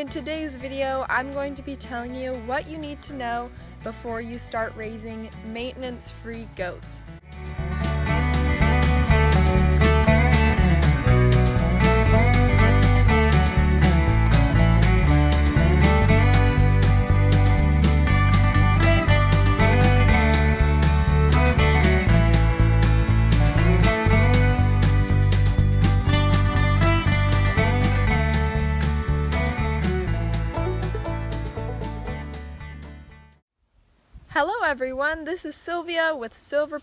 in today's video, I'm going to be telling you what you need to know before you start raising maintenance-free goats. Hello everyone, this is Sylvia with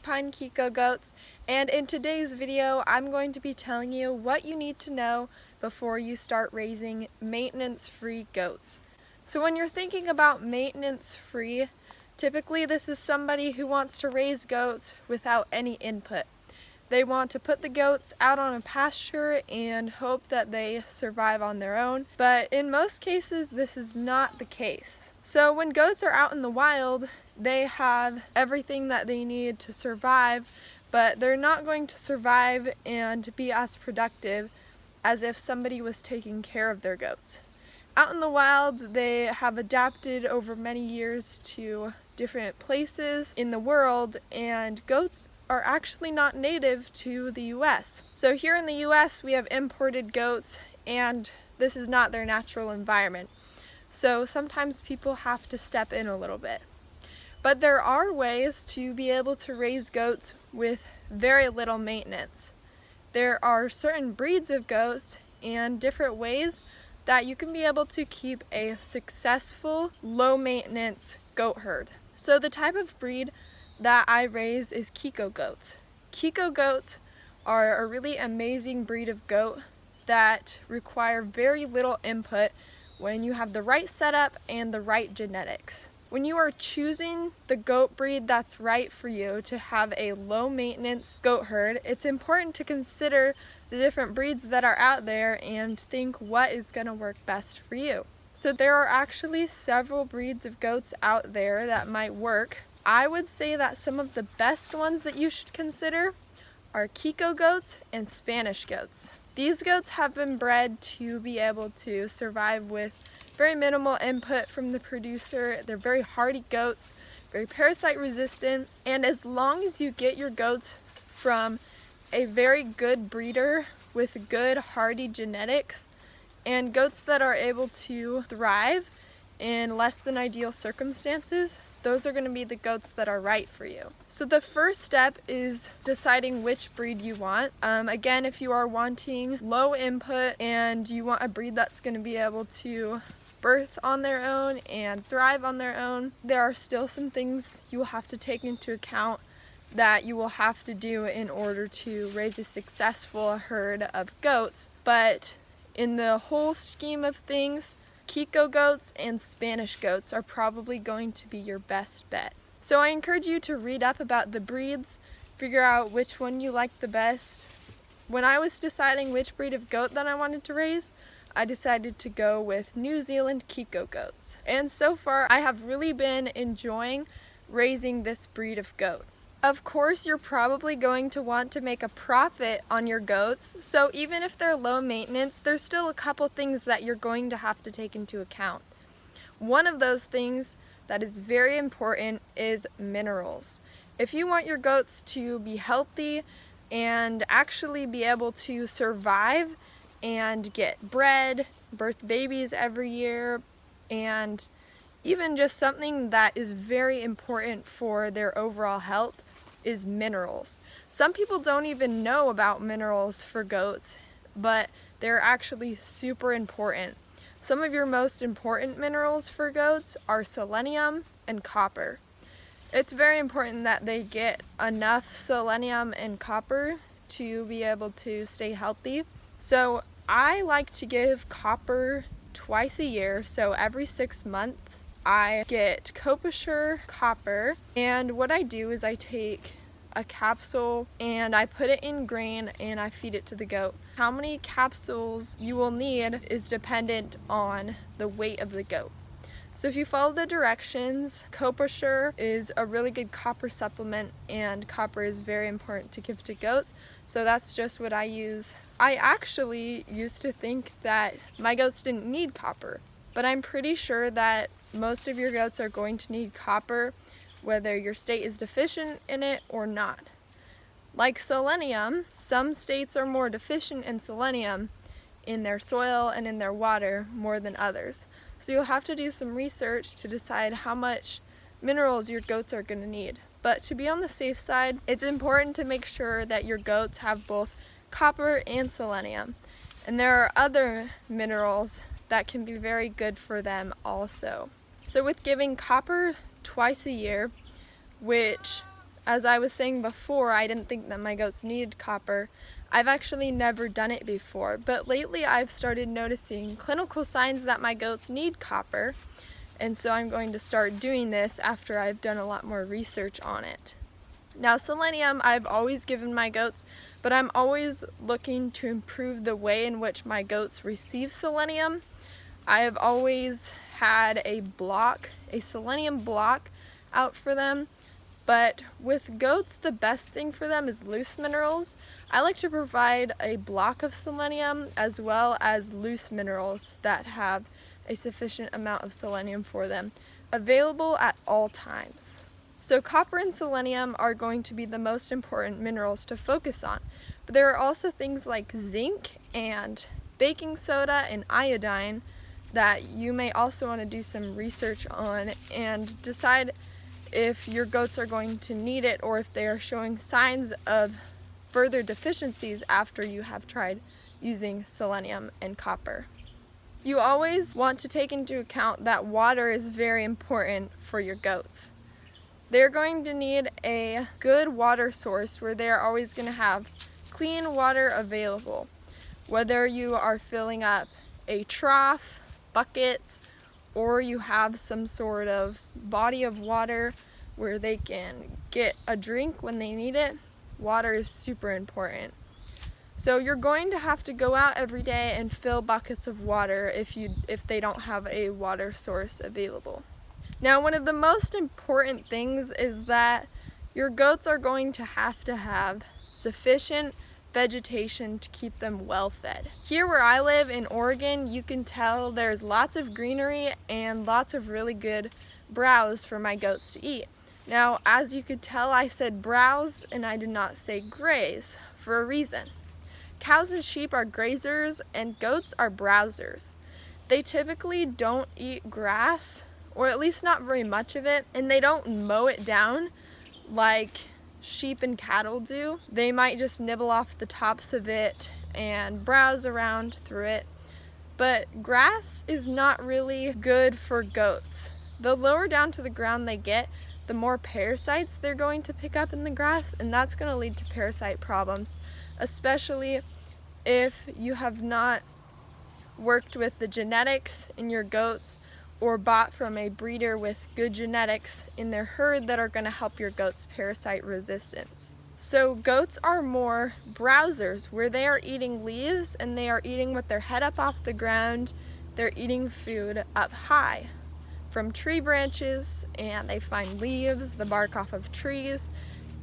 Pine Kiko Goats, and in today's video I'm going to be telling you what you need to know before you start raising maintenance-free goats. So when you're thinking about maintenance-free, typically this is somebody who wants to raise goats without any input. They want to put the goats out on a pasture and hope that they survive on their own, but in most cases this is not the case. So when goats are out in the wild, they have everything that they need to survive, but they're not going to survive and be as productive as if somebody was taking care of their goats. Out in the wild, they have adapted over many years to different places in the world, and goats are actually not native to the US. So here in the US, we have imported goats, and this is not their natural environment. So sometimes people have to step in a little bit. But there are ways to be able to raise goats with very little maintenance. There are certain breeds of goats and different ways that you can be able to keep a successful, low-maintenance goat herd. So the type of breed that I raise is Kiko Goats. Kiko Goats are a really amazing breed of goat that require very little input when you have the right setup and the right genetics. When you are choosing the goat breed that's right for you to have a low maintenance goat herd, it's important to consider the different breeds that are out there and think what is going to work best for you. So there are actually several breeds of goats out there that might work. I would say that some of the best ones that you should consider are Kiko goats and Spanish goats. These goats have been bred to be able to survive with very minimal input from the producer. They're very hardy goats, very parasite resistant, and as long as you get your goats from a very good breeder with good hardy genetics and goats that are able to thrive in less than ideal circumstances, those are going to be the goats that are right for you. So the first step is deciding which breed you want. Again, if you are wanting low input and you want a breed that's going to be able to birth on their own and thrive on their own, there are still some things you will have to take into account that you will have to do in order to raise a successful herd of goats. But in the whole scheme of things, Kiko goats and Spanish goats are probably going to be your best bet. So I encourage you to read up about the breeds, figure out which one you like the best. When I was deciding which breed of goat that I wanted to raise, I decided to go with New Zealand Kiko Goats. And so far, I have really been enjoying raising this breed of goat. Of course, you're probably going to want to make a profit on your goats, so even if they're low maintenance, there's still a couple things that you're going to have to take into account. One of those things that is very important is minerals. If you want your goats to be healthy and actually be able to survive and get bred, birth babies every year, and even just something that is very important for their overall health is minerals. Some people don't even know about minerals for goats, but they're actually super important. Some of your most important minerals for goats are selenium and copper. It's very important that they get enough selenium and copper to be able to stay healthy. So I like to give copper twice a year, so every 6 months I get Copassure copper, and what I do is I take a capsule and I put it in grain and I feed it to the goat. How many capsules you will need is dependent on the weight of the goat. So if you follow the directions, Copassure is a really good copper supplement, and copper is very important to give to goats, so that's just what I use. I actually used to think that my goats didn't need copper, but I'm pretty sure that most of your goats are going to need copper, whether your state is deficient in it or not. Like selenium, some states are more deficient in selenium in their soil and in their water more than others. So you'll have to do some research to decide how much minerals your goats are going to need. But to be on the safe side, it's important to make sure that your goats have both copper and selenium. And there are other minerals that can be very good for them also. So with giving copper twice a year, which, as I was saying before, I didn't think that my goats needed copper. I've actually never done it before, but lately I've started noticing clinical signs that my goats need copper, and so I'm going to start doing this after I've done a lot more research on it. Now, selenium I've always given my goats, but I'm always looking to improve the way in which my goats receive selenium. I have always had a selenium block out for them. But with goats, the best thing for them is loose minerals. I like to provide a block of selenium as well as loose minerals that have a sufficient amount of selenium for them, available at all times. So copper and selenium are going to be the most important minerals to focus on. But there are also things like zinc and baking soda and iodine that you may also want to do some research on and decide if your goats are going to need it or if they are showing signs of further deficiencies after you have tried using selenium and copper. You always want to take into account that water is very important for your goats. They're going to need a good water source where they're always going to have clean water available. Whether you are filling up a trough, buckets, or you have some sort of body of water where they can get a drink when they need it, water is super important. So you're going to have to go out every day and fill buckets of water if they don't have a water source available. Now, one of the most important things is that your goats are going to have sufficient vegetation to keep them well fed. Here where I live in Oregon, you can tell there's lots of greenery and lots of really good browse for my goats to eat. Now, as you could tell, I said browse and I did not say graze for a reason. Cows and sheep are grazers and goats are browsers. They typically don't eat grass, or at least not very much of it, and they don't mow it down like sheep and cattle do. They might just nibble off the tops of it and browse around through it. But grass is not really good for goats. The lower down to the ground they get, the more parasites they're going to pick up in the grass, and that's going to lead to parasite problems, especially if you have not worked with the genetics in your goats or bought from a breeder with good genetics in their herd that are going to help your goats' parasite resistance. So goats are more browsers, where they are eating leaves and they are eating with their head up off the ground. They're eating food up high from tree branches, and they find leaves, the bark off of trees,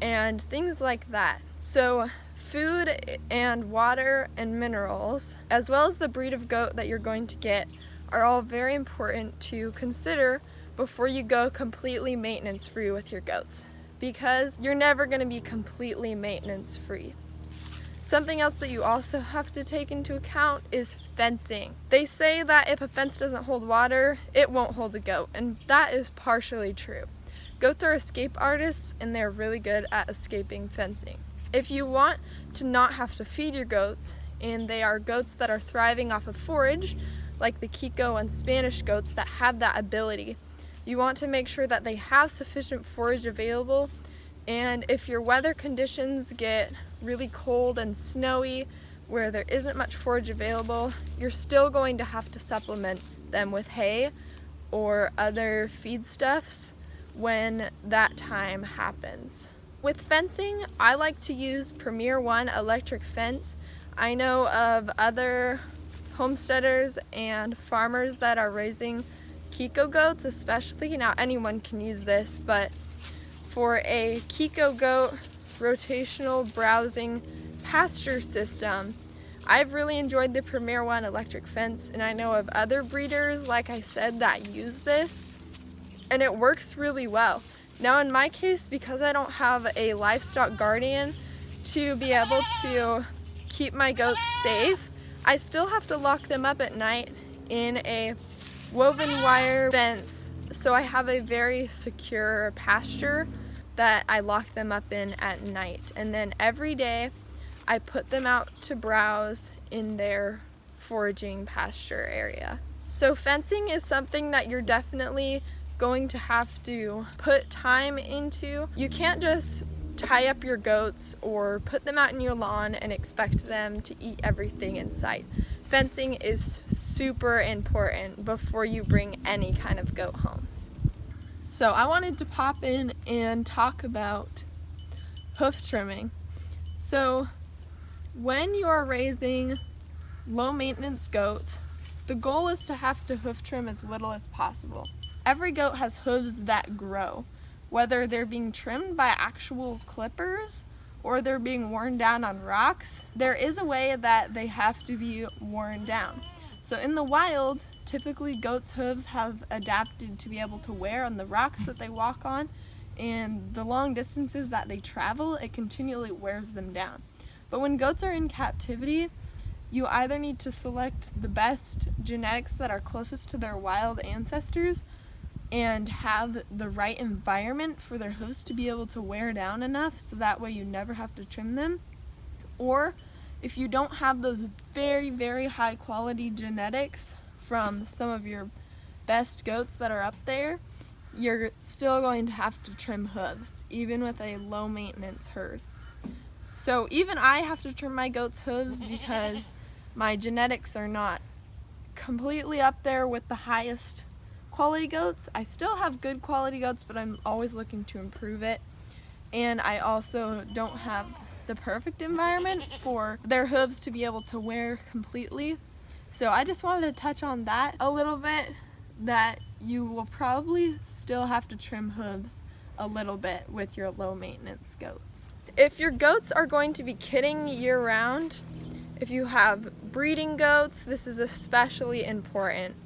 and things like that. So food and water and minerals, as well as the breed of goat that you're going to get, are all very important to consider before you go completely maintenance free with your goats, because you're never going to be completely maintenance free. Something else that you also have to take into account is fencing. They say that if a fence doesn't hold water, it won't hold a goat, and that is partially true. Goats are escape artists and they're really good at escaping fencing. If you want to not have to feed your goats, and they are goats that are thriving off of forage, like the Kiko and Spanish goats that have that ability, you want to make sure that they have sufficient forage available. And if your weather conditions get really cold and snowy where there isn't much forage available, you're still going to have to supplement them with hay or other feedstuffs when that time happens. With fencing, I like to use Premier One electric fence. I know of other homesteaders and farmers that are raising Kiko goats especially. Now, anyone can use this, but for a Kiko goat rotational browsing pasture system, I've really enjoyed the Premier One electric fence, and I know of other breeders, like I said, that use this, and it works really well. Now in my case, because I don't have a livestock guardian to be able to keep my goats safe, I still have to lock them up at night in a woven wire fence, so I have a very secure pasture that I lock them up in at night. And then every day I put them out to browse in their foraging pasture area. So fencing is something that you're definitely going to have to put time into. You can't just tie up your goats or put them out in your lawn and expect them to eat everything in sight. Fencing is super important before you bring any kind of goat home. So I wanted to pop in and talk about hoof trimming. So when you are raising low maintenance goats, the goal is to have to hoof trim as little as possible. Every goat has hooves that grow, whether they're being trimmed by actual clippers or they're being worn down on rocks. There is a way that they have to be worn down. So in the wild, typically goats' hooves have adapted to be able to wear on the rocks that they walk on, and the long distances that they travel, it continually wears them down. But when goats are in captivity, you either need to select the best genetics that are closest to their wild ancestors and have the right environment for their hooves to be able to wear down enough so that way you never have to trim them. Or if you don't have those very, very high quality genetics from some of your best goats that are up there, you're still going to have to trim hooves, even with a low maintenance herd. So even I have to trim my goats' hooves because my genetics are not completely up there with the highest quality goats. I still have good quality goats, but I'm always looking to improve it. And I also don't have the perfect environment for their hooves to be able to wear completely. So I just wanted to touch on that a little bit, that you will probably still have to trim hooves a little bit with your low maintenance goats. If your goats are going to be kidding year round, if you have breeding goats, this is especially important.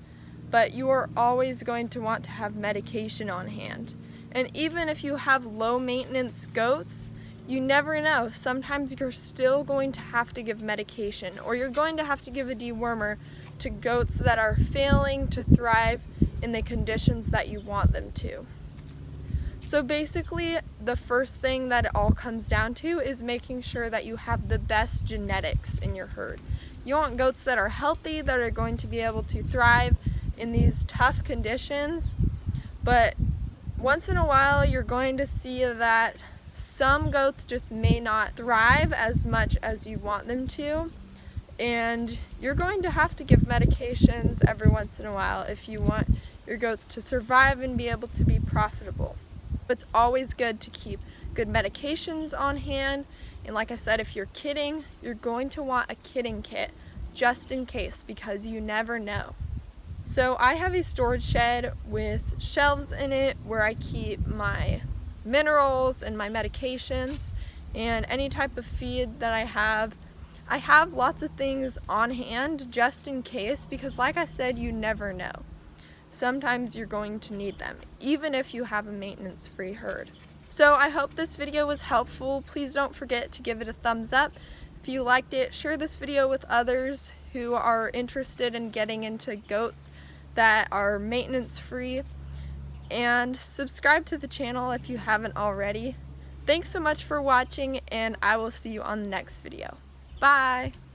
But you are always going to want to have medication on hand. And even if you have low maintenance goats, you never know. Sometimes you're still going to have to give medication, or you're going to have to give a dewormer to goats that are failing to thrive in the conditions that you want them to. So basically, the first thing that it all comes down to is making sure that you have the best genetics in your herd. You want goats that are healthy, that are going to be able to thrive in these tough conditions, but once in a while you're going to see that some goats just may not thrive as much as you want them to, and you're going to have to give medications every once in a while if you want your goats to survive and be able to be profitable. It's always good to keep good medications on hand, and like I said, if you're kidding, you're going to want a kidding kit just in case, because you never know. So I have a storage shed with shelves in it where I keep my minerals and my medications and any type of feed that I have. I have lots of things on hand just in case, because like I said, you never know. Sometimes you're going to need them, even if you have a maintenance-free herd. So I hope this video was helpful. Please don't forget to give it a thumbs up. If you liked it, share this video with others who are interested in getting into goats that are maintenance-free, and subscribe to the channel if you haven't already. Thanks so much for watching, and I will see you on the next video. Bye!